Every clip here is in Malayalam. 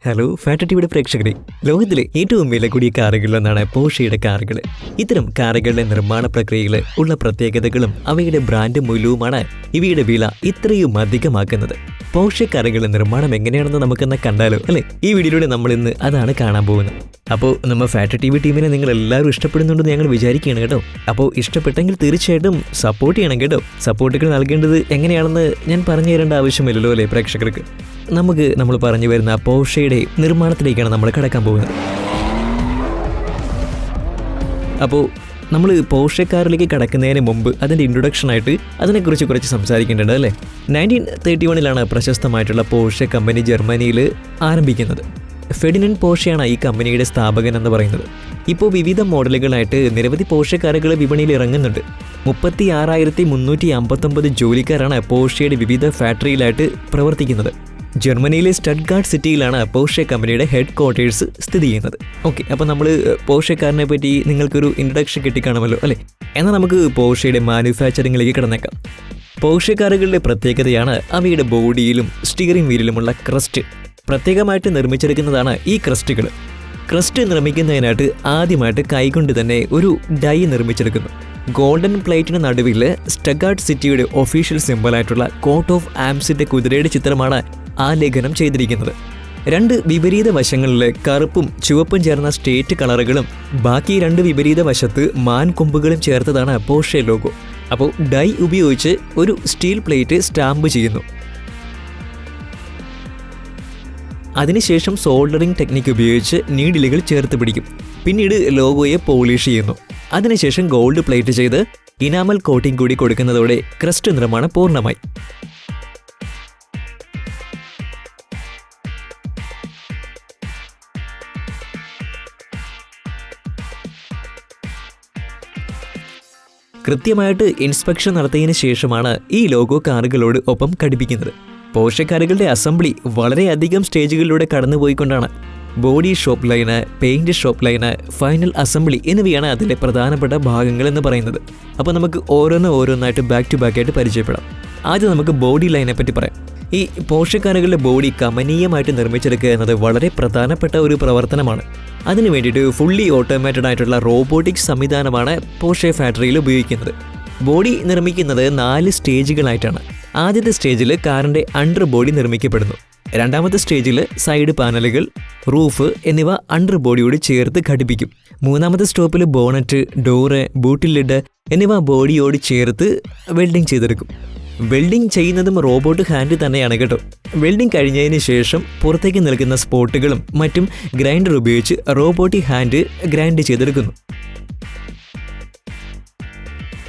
ഹലോ ഫാറ്റ് ടിവിയുടെ പ്രേക്ഷകരെ, ലോകത്തിലെ ഏറ്റവും വില കൂടിയ കാറുകളിലൊന്നാണ് പോർഷയുടെ കാറുകൾ. ഇത്തരം കാറുകളുടെ നിർമ്മാണ പ്രക്രിയയിൽ ഉള്ള പ്രത്യേകതകളും അവയുടെ ബ്രാൻഡ് മൂല്യവുമാണ് ഇവയുടെ വില ഇത്രയും അധികമാക്കുന്നത്. പോർഷെ കാറുകളുടെ നിർമ്മാണം എങ്ങനെയാണെന്ന് നമുക്കെന്ന് കണ്ടാലോ അല്ലേ? ഈ വീഡിയോയിലൂടെ നമ്മൾ ഇന്ന് അതാണ് കാണാൻ പോകുന്നത്. അപ്പോൾ നമ്മൾ ഫാറ്റ് ടിവി ടീമിനെ നിങ്ങൾ എല്ലാവരും ഇഷ്ടപ്പെടുന്നുണ്ടെന്ന് ഞങ്ങൾ വിചാരിക്കുകയാണ് കേട്ടോ. അപ്പോൾ ഇഷ്ടപ്പെട്ടെങ്കിൽ തീർച്ചയായിട്ടും സപ്പോർട്ട് ചെയ്യണം കേട്ടോ. സപ്പോർട്ടുകൾ നൽകേണ്ടത് എങ്ങനെയാണെന്ന് ഞാൻ പറഞ്ഞു തരേണ്ട ആവശ്യമില്ലല്ലോ അല്ലേ പ്രേക്ഷകർക്ക്. നമ്മൾ പറഞ്ഞു വരുന്ന പോർഷയുടെ നിർമ്മാണത്തിലേക്കാണ് നമ്മൾ കടക്കാൻ പോകുന്നത്. അപ്പോൾ നമ്മൾ പോർഷെ കാറിലേക്ക് കടക്കുന്നതിന് മുമ്പ് അതിൻ്റെ ഇൻട്രൊഡക്ഷനായിട്ട് അതിനെക്കുറിച്ച് കുറച്ച് സംസാരിക്കേണ്ടത് അല്ലേ. 1931 പ്രശസ്തമായിട്ടുള്ള പോർഷെ കമ്പനി ജർമ്മനിയിൽ ആരംഭിക്കുന്നത്. ഫെർഡിനൻഡ് പോർഷെയാണ് ഈ കമ്പനിയുടെ സ്ഥാപകൻ എന്ന് പറയുന്നത്. ഇപ്പോൾ വിവിധ മോഡലുകളായിട്ട് നിരവധി പോർഷെ കാറുകൾ വിപണിയിൽ ഇറങ്ങുന്നുണ്ട്. 36,359 ജോലിക്കാരാണ് പോർഷെയുടെ വിവിധ ഫാക്ടറിയിലായിട്ട് പ്രവർത്തിക്കുന്നത്. ജർമ്മനിയിലെ സ്റ്റഡ്ഗാർഡ് സിറ്റിയിലാണ് പോർഷെ കമ്പനിയുടെ ഹെഡ് ക്വാർട്ടേഴ്സ് സ്ഥിതി ചെയ്യുന്നത്. ഓക്കെ, അപ്പോൾ നമ്മൾ പോർഷെ കാറിനെ പറ്റി നിങ്ങൾക്കൊരു ഇൻട്രൊഡക്ഷൻ കിട്ടിക്കാണുമല്ലോ അല്ലേ. എന്നാൽ നമുക്ക് പോർഷയുടെ മാനുഫാക്ചറിങ്ങിലേക്ക് കിടന്നേക്കാം. പോർഷെ കാറുകളുടെ പ്രത്യേകതയാണ് അവയുടെ ബോഡിയിലും സ്റ്റിയറിംഗ് വീലിലുമുള്ള ക്രസ്റ്റ്. പ്രത്യേകമായിട്ട് നിർമ്മിച്ചെടുക്കുന്നതാണ് ഈ ക്രസ്റ്റുകൾ. ക്രസ്റ്റ് നിർമ്മിക്കുന്നതിനായിട്ട് ആദ്യമായിട്ട് കൈകൊണ്ട് തന്നെ ഒരു ഡൈ നിർമ്മിച്ചെടുക്കുന്നു. ഗോൾഡൻ പ്ലേറ്റിന് നടുവിൽ സ്റ്റഡ്ഗാർഡ് സിറ്റിയുടെ ഒഫീഷ്യൽ സിംബലായിട്ടുള്ള കോട്ട് ഓഫ് ആംസിന്റെ കുതിരയുടെ ചിത്രമാണ് ആലേഖനം ചെയ്തിരിക്കുന്നത്. രണ്ട് വിപരീത വശങ്ങളിൽ കറുപ്പും ചുവപ്പും ചേർന്ന സ്റ്റേറ്റ് കളറുകളും ബാക്കി രണ്ട് വിപരീത വശത്ത് മാൻകൊമ്പുകളും ചേർത്തതാണ് പോർഷെ ലോഗോ. അപ്പോൾ ഡൈ ഉപയോഗിച്ച് ഒരു സ്റ്റീൽ പ്ലേറ്റ് സ്റ്റാമ്പ് ചെയ്യുന്നു. അതിനുശേഷം സോൾഡറിംഗ് ടെക്നിക്ക് ഉപയോഗിച്ച് നീഡിലുകൾ ചേർത്ത് പിടിക്കും. പിന്നീട് ലോഗോയെ പോളിഷ് ചെയ്യുന്നു. അതിനുശേഷം ഗോൾഡ് പ്ലേറ്റ് ചെയ്ത് ഇനാമൽ കോട്ടിംഗ് കൂടി കൊടുക്കുന്നതോടെ ക്രസ്റ്റ് നിർമ്മാണം പൂർണ്ണമായി. കൃത്യമായിട്ട് ഇൻസ്പെക്ഷൻ നടത്തിയതിനു ശേഷമാണ് ഈ ലോഗോ കാറുകളോട് ഒപ്പം ഘടിപ്പിക്കുന്നത്. പോർഷെ കാറുകളുടെ അസംബ്ലി വളരെയധികം സ്റ്റേജുകളിലൂടെ കടന്നുപോയിക്കൊണ്ടാണ്. Body shop line, paint shop line, final assembly എന്നിവയാണ് അതിലെ പ്രധാനപ്പെട്ട ഭാഗങ്ങൾ എന്ന് പറയുന്നത്. അപ്പോൾ നമുക്ക് ഓരോന്നായിട്ട് ബാക്ക് ടു ബാക്ക് ആയിട്ട് പരിചയപ്പെടാം. ആദ്യം നമുക്ക് ബോഡി ലൈനെ പറ്റി പറയാം. ഈ പോർഷെ കാറുകളുടെ ബോഡി കമനീയമായിട്ട് നിർമ്മിച്ചെടുക്കുക എന്നത് വളരെ പ്രധാനപ്പെട്ട ഒരു പ്രവർത്തനമാണ്. അതിനു വേണ്ടിയിട്ട് ഫുള്ളി ഓട്ടോമേറ്റഡ് ആയിട്ടുള്ള റോബോട്ടിക് സംവിധാനമാണ് പോർഷെ ഫാക്ടറിയിൽ ഉപയോഗിക്കുന്നത്. ബോഡി നിർമ്മിക്കുന്നത് 4 സ്റ്റേജുകളായിട്ടാണ്. ആദ്യത്തെ സ്റ്റേജിൽ കാറിൻ്റെ അണ്ടർ ബോഡി നിർമ്മിക്കപ്പെടുന്നു. രണ്ടാമത്തെ സ്റ്റേജിൽ സൈഡ് പാനലുകൾ, റൂഫ് എന്നിവ അണ്ടർ ബോഡിയോട് ചേർത്ത് ഘടിപ്പിക്കും. മൂന്നാമത്തെ സ്റ്റോപ്പിൽ ബോണറ്റ്, ഡോറ്, ബൂട്ടിൽ ലിഡ് എന്നിവ ബോഡിയോട് ചേർത്ത് വെൽഡിംഗ് ചെയ്തെടുക്കും. വെൽഡിംഗ് ചെയ്യുന്നതും റോബോട്ട് ഹാൻഡ് തന്നെയാണ് കേട്ടോ. വെൽഡിംഗ് കഴിഞ്ഞതിന് ശേഷം പുറത്തേക്ക് നിൽക്കുന്ന സ്പോട്ടുകളും മറ്റും ഗ്രൈൻഡർ ഉപയോഗിച്ച് റോബോട്ടിക് ഹാൻഡ് ഗ്രൈൻഡ് ചെയ്തെടുക്കുന്നു.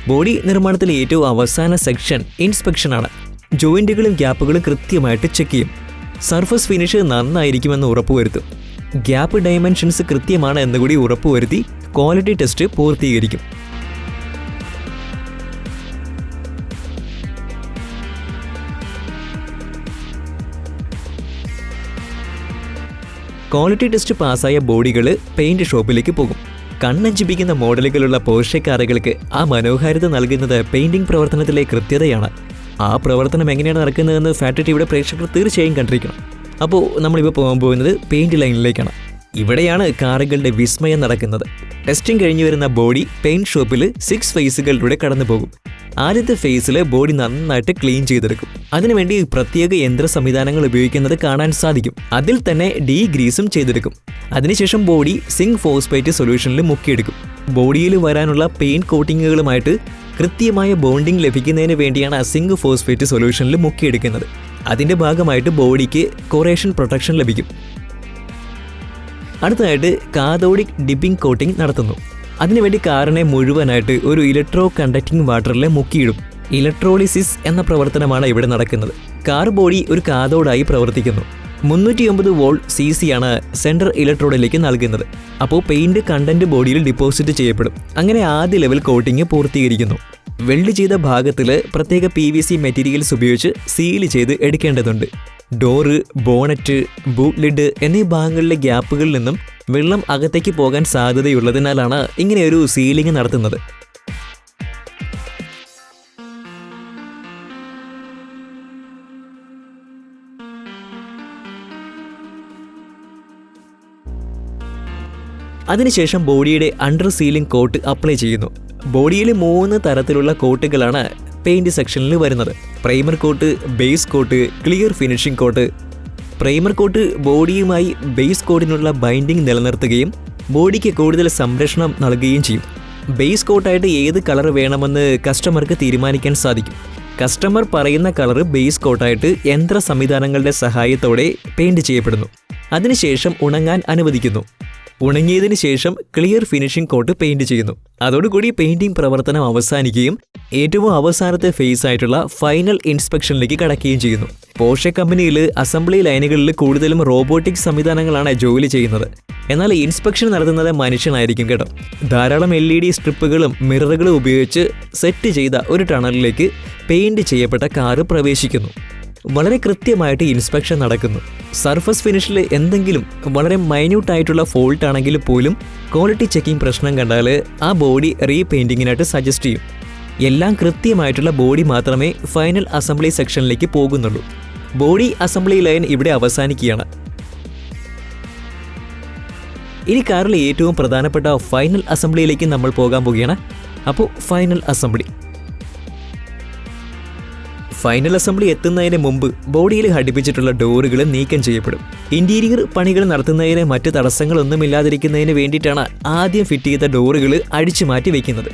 ബോഡി നിർമ്മാണത്തിലെ ഏറ്റവും അവസാന സെക്ഷൻ ഇൻസ്പെക്ഷനാണ്. ജോയിന്റുകളും ഗ്യാപ്പുകളും കൃത്യമായിട്ട് ചെക്ക് ചെയ്യും. സർഫസ് ഫിനിഷ് നന്നായിരിക്കുമെന്ന് ഉറപ്പുവരുത്തും. ഗ്യാപ്പ് ഡയമെൻഷൻസ് കൃത്യമാണ് എന്നുകൂടി ഉറപ്പുവരുത്തി ക്വാളിറ്റി ടെസ്റ്റ് പൂർത്തീകരിക്കും. ക്വാളിറ്റി ടെസ്റ്റ് പാസ്സായ ബോഡികൾ പെയിന്റ് ഷോപ്പിലേക്ക് പോകും. കണ്ണഞ്ചിപ്പിക്കുന്ന മോഡലുകളുള്ള പോർഷെ കാറുകൾക്ക് ആ മനോഹാരിത നൽകുന്നത് പെയിന്റിംഗ് പ്രവർത്തനത്തിലെ കൃത്യതയാണ്. ആ പ്രവർത്തനം എങ്ങനെയാണ് നടക്കുന്നതെന്ന് ഫാറ്റ് ടിവിയുടെ പ്രേക്ഷകർ തീർച്ചയായും കണ്ടിരിക്കണം. അപ്പോൾ നമ്മളിപ്പോൾ പോകാൻ പോകുന്നത് പെയിന്റ് ലൈനിലേക്കാണ്. ഇവിടെയാണ് കാറുകളുടെ വിസ്മയം നടക്കുന്നത്. ടെസ്റ്റിംഗ് കഴിഞ്ഞു വരുന്ന ബോഡി പെയിന്റ് ഷോപ്പിൽ 6 ഫേസുകളിലൂടെ കടന്നു പോകും. ആദ്യത്തെ ഫേസിൽ ബോഡി നന്നായിട്ട് ക്ലീൻ ചെയ്തെടുക്കും. അതിനുവേണ്ടി പ്രത്യേക യന്ത്ര സംവിധാനങ്ങൾ ഉപയോഗിക്കുന്നത് കാണാൻ സാധിക്കും. അതിൽ തന്നെ ഡീഗ്രീസും ചെയ്തെടുക്കും. അതിനുശേഷം ബോഡി സിങ്ക് ഫോസ്ഫേറ്റ് സൊല്യൂഷനിൽ മുക്കിയെടുക്കും. ബോഡിയിൽ വരാനുള്ള പെയിന്റ് കോട്ടിങ്ങുകളുമായിട്ട് കൃത്യമായ ബോണ്ടിങ് ലഭിക്കുന്നതിന് വേണ്ടിയാണ് സിങ്ക് ഫോസ്ഫേറ്റ് സൊല്യൂഷനിൽ മുക്കിയെടുക്കുന്നത്. അതിൻ്റെ ഭാഗമായിട്ട് ബോഡിക്ക് കൊറേഷൻ പ്രൊട്ടക്ഷൻ ലഭിക്കും. അടുത്തതായിട്ട് കാഥോഡിക് ഡിപ്പിംഗ് കോട്ടിംഗ് നടത്തുന്നു. അതിനുവേണ്ടി കാറിനെ മുഴുവനായിട്ട് ഒരു ഇലക്ട്രോ കണ്ടക്റ്റിംഗ് വാട്ടറിൽ മുക്കിയിടും. ഇലക്ട്രോളിസിസ് എന്ന പ്രവർത്തനമാണ് ഇവിടെ നടക്കുന്നത്. കാർ ബോഡി ഒരു കാഥോഡായി പ്രവർത്തിക്കുന്നു. 309 വോൾട്ട് CC ആണ് സെൻട്രൽ ഇലക്ട്രോഡിലേക്ക് നൽകുന്നത്. അപ്പോൾ പെയിന്റ് കണ്ടന്റ് ബോഡിയിൽ ഡിപ്പോസിറ്റ് ചെയ്യപ്പെടും. അങ്ങനെ ആദ്യ ലെവൽ കോട്ടിംഗ് പൂർത്തീകരിക്കുന്നു. വെൽഡ് ചെയ്ത ഭാഗത്തിൽ പ്രത്യേക PVC മെറ്റീരിയൽസ് ഉപയോഗിച്ച് സീൽ ചെയ്ത് എടുക്കേണ്ടതുണ്ട്. ഡോറ്, ബോണറ്റ്, ബൂട്ട് ലിഡ് എന്നീ ഭാഗങ്ങളിലെ ഗ്യാപ്പുകളിൽ നിന്നും വെള്ളം അകത്തേക്ക് പോകാൻ സാധ്യതയുള്ളതിനാലാണ് ഇങ്ങനെയൊരു സീലിംഗ് നടത്തുന്നത്. അതിനുശേഷം ബോഡിയുടെ അണ്ടർ സീലിംഗ് കോട്ട് അപ്ലൈ ചെയ്യുന്നു. ബോഡിയിൽ 3 തരത്തിലുള്ള കോട്ടുകളാണ് പെയിന്റ് സെക്ഷനിൽ വരുന്നത്. Primer coat, base coat, clear finishing coat. Primer coat ബോഡിയുമായി ബേസ് കോട്ടിനുള്ള ബൈൻഡിംഗ് നിലനിർത്തുകയും ബോഡിക്ക് കൂടുതൽ സംരക്ഷണം നൽകുകയും ചെയ്യും. ബേസ് കോട്ടായിട്ട് ഏത് കളർ വേണമെന്ന് കസ്റ്റമർക്ക് തീരുമാനിക്കാൻ സാധിക്കും. കസ്റ്റമർ പറയുന്ന കളർ ബേസ് കോട്ടായിട്ട് യന്ത്ര സംവിധാനങ്ങളുടെ സഹായത്തോടെ പെയിന്റ് ചെയ്യപ്പെടുന്നു. അതിനുശേഷം ഉണങ്ങാൻ അനുവദിക്കുന്നു. ഉണങ്ങിയതിനു ശേഷം ക്ലിയർ ഫിനിഷിംഗ് കോട്ട് പെയിന്റ് ചെയ്യുന്നു. അതോടുകൂടി പെയിന്റിംഗ് പ്രവർത്തനം അവസാനിക്കുകയും ഏറ്റവും അവസാനത്തെ ഫേസ് ആയിട്ടുള്ള ഫൈനൽ ഇൻസ്പെക്ഷനിലേക്ക് കടക്കുകയും ചെയ്യുന്നു. പോർഷെ കമ്പനിയിൽ അസംബ്ലി ലൈനുകളിൽ കൂടുതലും റോബോട്ടിക് സംവിധാനങ്ങളാണ് ജോലി ചെയ്യുന്നത്. എന്നാൽ ഇൻസ്പെക്ഷൻ നടത്തുന്നത് മനുഷ്യനായിരിക്കും കേട്ടോ. ധാരാളം LED സ്ട്രിപ്പുകളും മിററുകളും ഉപയോഗിച്ച് സെറ്റ് ചെയ്ത ഒരു ടണലിലേക്ക് പെയിന്റ് ചെയ്യപ്പെട്ട കാറ് പ്രവേശിക്കുന്നു. വളരെ കൃത്യമായിട്ട് ഇൻസ്പെക്ഷൻ നടക്കുന്നു. സർഫസ് ഫിനിഷിൽ എന്തെങ്കിലും വളരെ മൈന്യൂട്ടായിട്ടുള്ള ഫോൾട്ട് ആണെങ്കിൽ പോലും ക്വാളിറ്റി ചെക്കിംഗ് പ്രശ്നം കണ്ടാൽ ആ ബോഡി റീപെയിന്റിങ്ങിനായിട്ട് സജസ്റ്റ് ചെയ്യും. എല്ലാം കൃത്യമായിട്ടുള്ള ബോഡി മാത്രമേ ഫൈനൽ അസംബ്ലി സെക്ഷനിലേക്ക് പോകുന്നുള്ളൂ. ബോഡി അസംബ്ലി ലൈൻ ഇവിടെ അവസാനിക്കുകയാണ്. ഇനി കാറിലെ ഏറ്റവും പ്രധാനപ്പെട്ട ഫൈനൽ അസംബ്ലിയിലേക്ക് നമ്മൾ പോകാൻ പോവുകയാണ്. അപ്പോൾ ഫൈനൽ അസംബ്ലി എത്തുന്നതിന് മുമ്പ് ബോഡിയിൽ ഘടിപ്പിച്ചിട്ടുള്ള ഡോറുകൾ നീക്കം ചെയ്യപ്പെടും. ഇന്റീരിയർ പണികൾ നടത്തുന്നതിന് മറ്റ് തടസ്സങ്ങളൊന്നുമില്ലാതിരിക്കുന്നതിന് വേണ്ടിയിട്ടാണ് ആദ്യം ഫിറ്റ് ചെയ്ത ഡോറുകൾ അടിച്ചു മാറ്റി വയ്ക്കുന്നത്.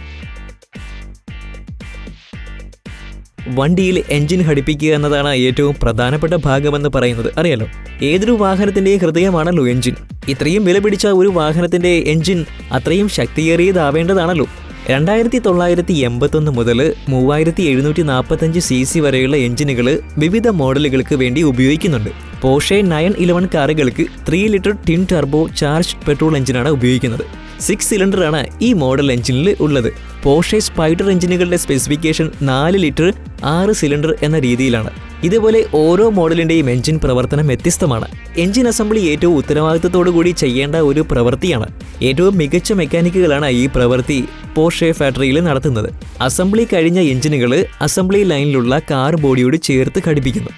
വണ്ടിയിൽ എഞ്ചിൻ ഘടിപ്പിക്കുക എന്നതാണ് ഏറ്റവും പ്രധാനപ്പെട്ട ഭാഗമെന്ന് പറയുന്നത്. അറിയാലോ, ഏതൊരു വാഹനത്തിന്റെ ഹൃദയമാണല്ലോ എഞ്ചിൻ. ഇത്രയും വില പിടിച്ച ഒരു വാഹനത്തിന്റെ എഞ്ചിൻ അത്രയും ശക്തിയേറിയതാവേണ്ടതാണല്ലോ. 2981 മുതൽ 3745 cc വരെയുള്ള എഞ്ചിനുകൾ വിവിധ മോഡലുകൾക്ക് വേണ്ടി ഉപയോഗിക്കുന്നുണ്ട്. പോർഷെ 911 കാറുകൾക്ക് 3 litre twin turbo charge petrol എഞ്ചിനാണ് ഉപയോഗിക്കുന്നത്. 6 സിലിണ്ടറാണ് ഈ മോഡൽ എഞ്ചിനിൽ ഉള്ളത്. പോർഷെ സ്പൈഡർ എഞ്ചിനുകളുടെ സ്പെസിഫിക്കേഷൻ 4 ലിറ്റർ 6 സിലിണ്ടർ എന്ന രീതിയിലാണ്. ഇതുപോലെ ഓരോ മോഡലിന്റെയും എഞ്ചിൻ പ്രവർത്തനം വ്യത്യസ്തമാണ്. എഞ്ചിൻ അസംബ്ലി ഏറ്റവും ഉത്തരവാദിത്തത്തോടു കൂടി ചെയ്യേണ്ട ഒരു പ്രവൃത്തിയാണ്. ഏറ്റവും മികച്ച മെക്കാനിക്കുകളാണ് ഈ പ്രവൃത്തി പോർഷെ ഫാക്ടറിയിൽ നടത്തുന്നത്. അസംബ്ലി കഴിഞ്ഞ എഞ്ചിനുകൾ അസംബ്ലി ലൈനിലുള്ള കാർ ബോഡിയോട് ചേർത്ത് ഘടിപ്പിക്കുന്നു.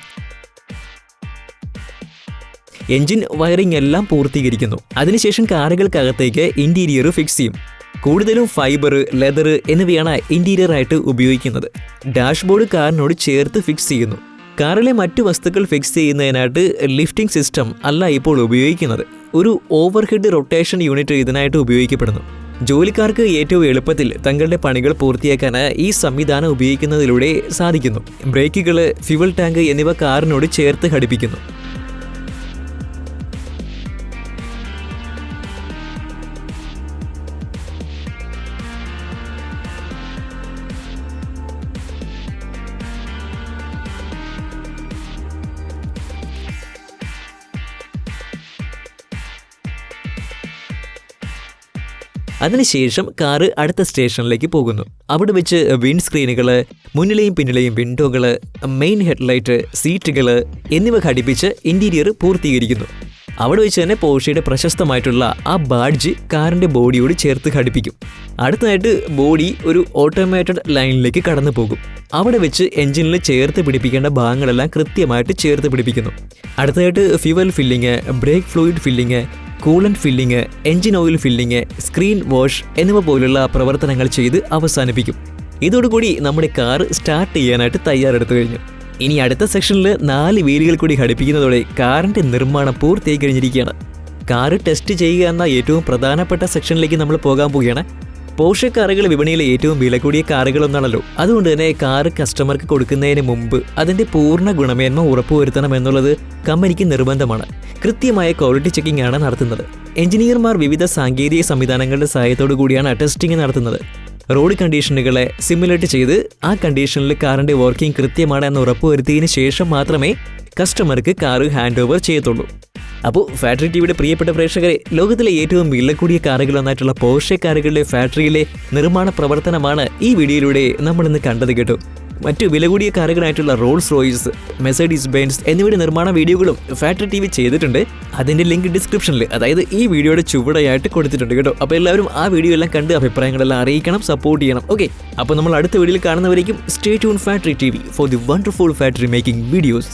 എഞ്ചിൻ വയറിംഗ് എല്ലാം പൂർത്തീകരിക്കുന്നു. അതിനുശേഷം കാറുകൾക്കകത്തേക്ക് ഇന്റീരിയർ ഫിക്സ് ചെയ്യും. കൂടുതലും ഫൈബർ, ലെതർ എന്നിവയാണ് ഇന്റീരിയർ ആയിട്ട് ഉപയോഗിക്കുന്നത്. ഡാഷ്ബോർഡ് കാറിനോട് ചേർത്ത് ഫിക്സ് ചെയ്യുന്നു. കാറിലെ മറ്റു വസ്തുക്കൾ ഫിക്സ് ചെയ്യുന്നതിനായിട്ട് ലിഫ്റ്റിംഗ് സിസ്റ്റം അല്ല ഇപ്പോൾ ഉപയോഗിക്കുന്നത്. ഒരു ഓവർഹെഡ് റൊട്ടേഷൻ യൂണിറ്റ് ഇതിനായിട്ട് ഉപയോഗിക്കപ്പെടുന്നു. ജോലിക്കാർക്ക് ഏറ്റവും എളുപ്പത്തിൽ തങ്ങളുടെ പണികൾ പൂർത്തിയാക്കാൻ ഈ സംവിധാനം ഉപയോഗിക്കുന്നതിലൂടെ സാധിക്കുന്നു. ബ്രേക്കുകൾ, ഫ്യൂവൽ ടാങ്ക് എന്നിവ കാറിനോട് ചേർത്ത് ഘടിപ്പിക്കുന്നു. അതിനുശേഷം കാറ് അടുത്ത സ്റ്റേഷനിലേക്ക് പോകുന്നു. അവിടെ വെച്ച് വിൻഡ് സ്ക്രീനുകൾ, മുന്നിലെയും പിന്നിലെയും വിൻഡോകൾ, മെയിൻ ഹെഡ്ലൈറ്റ്, സീറ്റുകൾ എന്നിവ ഘടിപ്പിച്ച് ഇന്റീരിയർ പൂർത്തീകരിക്കുന്നു. അവിടെ വെച്ച് തന്നെ പോർഷയുടെ പ്രശസ്തമായിട്ടുള്ള ആ ബാഡ്ജ് കാറിന്റെ ബോഡിയോട് ചേർത്ത് ഘടിപ്പിക്കും. അടുത്തതായിട്ട് ബോഡി ഒരു ഓട്ടോമേറ്റഡ് ലൈനിലേക്ക് കടന്നു പോകും. അവിടെ വെച്ച് എഞ്ചിനിൽ ചേർത്ത് പിടിപ്പിക്കേണ്ട ഭാഗങ്ങളെല്ലാം കൃത്യമായിട്ട് ചേർത്ത് പിടിപ്പിക്കുന്നു. അടുത്തതായിട്ട് fuel filling, brake fluid filling, coolant filling, engine oil filling, screen wash എന്നിവ പോലുള്ള പ്രവർത്തനങ്ങൾ ചെയ്ത് അവസാനിപ്പിക്കും. ഇതോടുകൂടി നമ്മുടെ കാർ സ്റ്റാർട്ട് ചെയ്യാനായിട്ട് തയ്യാറെടുത്തു കഴിഞ്ഞു. ഇനി അടുത്ത സെക്ഷനിൽ 4 വീലുകൾ കൂടി ഘടിപ്പിക്കുന്നതോടെ കാറിന്റെ നിർമ്മാണം പൂർത്തിയായി കഴിഞ്ഞിരിക്കുകയാണ്. കാറ് ടെസ്റ്റ് ചെയ്യുക എന്ന ഏറ്റവും പ്രധാനപ്പെട്ട സെക്ഷനിലേക്ക് നമ്മൾ പോകാൻ പോവുകയാണ്. പോർഷെ കാറുകൾ വിപണിയിലെ ഏറ്റവും വില കൂടിയ കാറുകളൊന്നാണല്ലോ. അതുകൊണ്ട് തന്നെ കാറ് കസ്റ്റമർക്ക് കൊടുക്കുന്നതിന് മുമ്പ് അതിന്റെ പൂർണ്ണ ഗുണമേന്മ ഉറപ്പുവരുത്തണം എന്നുള്ളത് കമ്പനിക്ക് നിർബന്ധമാണ്. കൃത്യമായ ക്വാളിറ്റി ചെക്കിംഗ് ആണ് നടത്തുന്നത്. എഞ്ചിനീയർമാർ വിവിധ സാങ്കേതിക സംവിധാനങ്ങളുടെ സഹായത്തോടു കൂടിയാണ് ടെസ്റ്റിംഗ് നടത്തുന്നത്. റോഡ് കണ്ടീഷനുകളെ സിമുലേറ്റ് ചെയ്ത് ആ കണ്ടീഷനിൽ കാറിന്റെ വർക്കിംഗ് കൃത്യമാണ് എന്ന് ഉറപ്പുവരുത്തിയതിനു ശേഷം മാത്രമേ കസ്റ്റമർക്ക് കാറ് ഹാൻഡ് ഓവർ ചെയ്യത്തുള്ളൂ. അപ്പോൾ ഫാക്ടറി ടിവിയുടെ പ്രിയപ്പെട്ട പ്രേക്ഷകരെ, ലോകത്തിലെ ഏറ്റവും വില കൂടിയ കാറുകളൊന്നായിട്ടുള്ള പോർഷെ കാറുകളുടെ ഫാക്ടറിയിലെ നിർമ്മാണ പ്രവർത്തനമാണ് ഈ വീഡിയോയിലൂടെ നമ്മളിന്ന് കണ്ടത് കേട്ടോ. മറ്റു വില കൂടിയ കാറുകളായിട്ടുള്ള റോൾസ് റോയ്സ്, മെഴ്സീഡീസ് ബെൻസ് എന്നിവയുടെ നിർമ്മാണ വീഡിയോകളും ഫാക്ടറി ടിവി ചെയ്തിട്ടുണ്ട്. അതിന്റെ ലിങ്ക് ഡിസ്ക്രിപ്ഷനിൽ, അതായത് ഈ വീഡിയോയുടെ ചുവടെയായിട്ട് കൊടുത്തിട്ടുണ്ട് കേട്ടോ. അപ്പോൾ എല്ലാവരും ആ വീഡിയോ എല്ലാം കണ്ട് അഭിപ്രായങ്ങളെല്ലാം അറിയിക്കണം, സപ്പോർട്ട് ചെയ്യണം. ഓക്കെ, അപ്പോൾ നമ്മൾ അടുത്ത വീഡിയോയിൽ കാണുന്നവരേക്കും stay tune factory TV for the wonderful factory making videos.